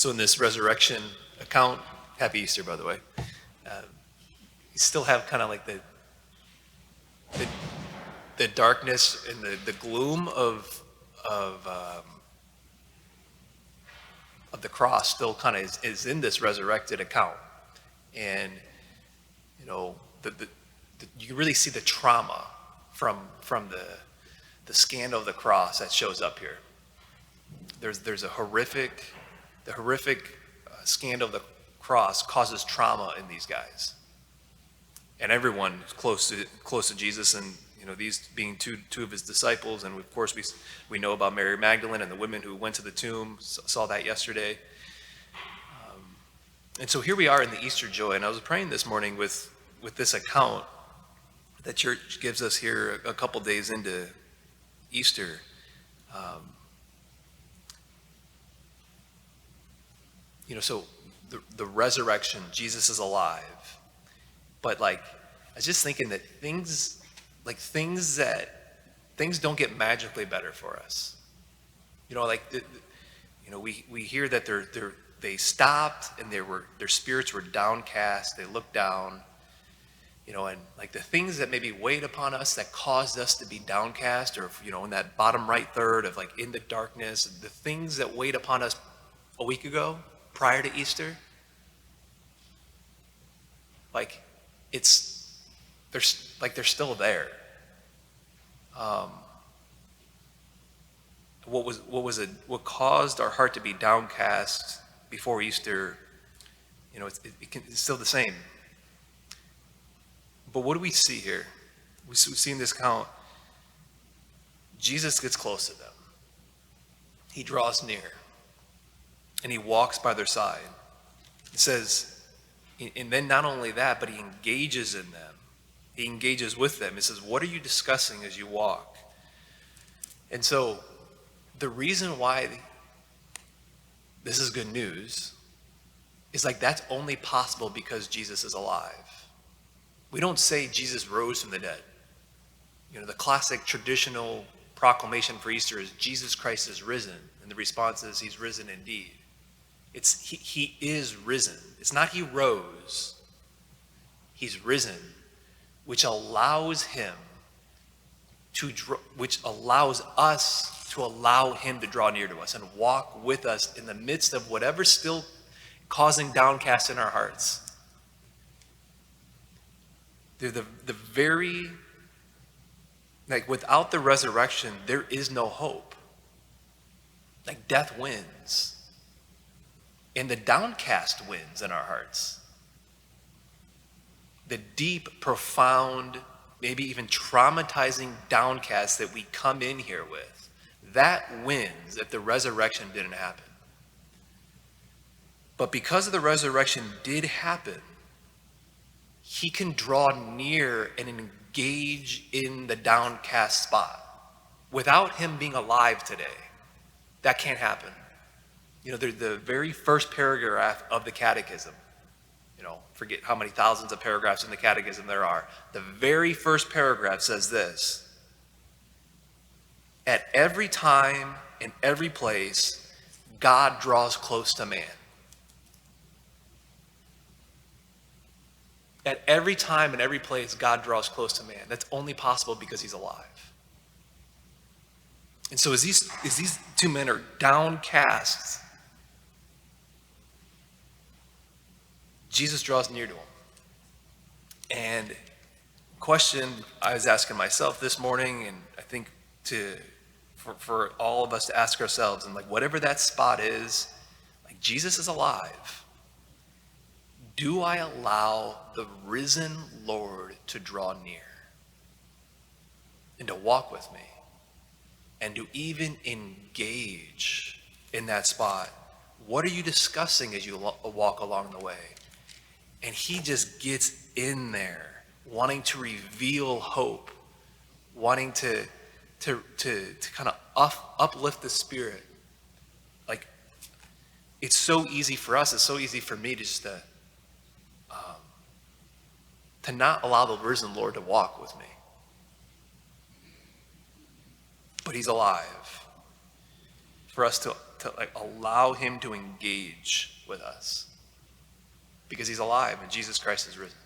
So in this resurrection account, happy Easter, by the way, you still have kind of like the, the darkness and the gloom of the cross still kind of is in this resurrected account. And, you know, you really see the trauma from the scandal of the cross that shows up here. There's the horrific scandal of the cross causes trauma in these guys, and everyone close to Jesus, and you know, these being two of his disciples, and of course we know about Mary Magdalene and the women who went to the tomb, saw that yesterday. And so here we are in the Easter joy, and I was praying this morning with this account that church gives us here a couple days into Easter. You know, so the resurrection, Jesus is alive. But like, I was just thinking that things don't get magically better for us. You know, like, we hear that they stopped and their spirits were downcast. They looked down, you know, and like the things that maybe weighed upon us that caused us to be downcast, or, you know, in that bottom right third of like in the darkness, the things that weighed upon us a week ago, prior to Easter, like they're still there. What caused our heart to be downcast before Easter, you know, it's still the same. But what do we see here? We see in this account, Jesus gets close to them. He draws near. And he walks by their side. It says, and then not only that, but he engages in them. He engages with them. It says, what are you discussing as you walk? And so the reason why this is good news is like that's only possible because Jesus is alive. We don't say Jesus rose from the dead. You know, the classic traditional proclamation for Easter is Jesus Christ is risen. And the response is he's risen indeed. It's he is risen. It's not he rose. He's risen, which allows us to allow him to draw near to us and walk with us in the midst of whatever's still causing downcast in our hearts. They're the very, like, without the resurrection, there is no hope. Like, death wins. And the downcast wins in our hearts. The deep, profound, maybe even traumatizing downcast that we come in here with, that wins if the resurrection didn't happen. But because of the resurrection did happen, he can draw near and engage in the downcast spot. Without him being alive today, that can't happen. You know, the very first paragraph of the catechism, you know, forget how many thousands of paragraphs in the catechism there are. The very first paragraph says this: at every time, in every place, God draws close to man. At every time and every place, God draws close to man. That's only possible because he's alive. And so as these two men are downcast, Jesus draws near to them. And question I was asking myself this morning, and I think for all of us to ask ourselves, and like whatever that spot is, like Jesus is alive. Do I allow the risen Lord to draw near and to walk with me and to even engage in that spot? What are you discussing as you walk along the way? And he just gets in there, wanting to reveal hope, wanting to kind of uplift the spirit. Like, it's so easy for us, it's so easy for me to just to not allow the risen Lord to walk with me. But he's alive. for us to like allow him to engage with us because he's alive and Jesus Christ is risen.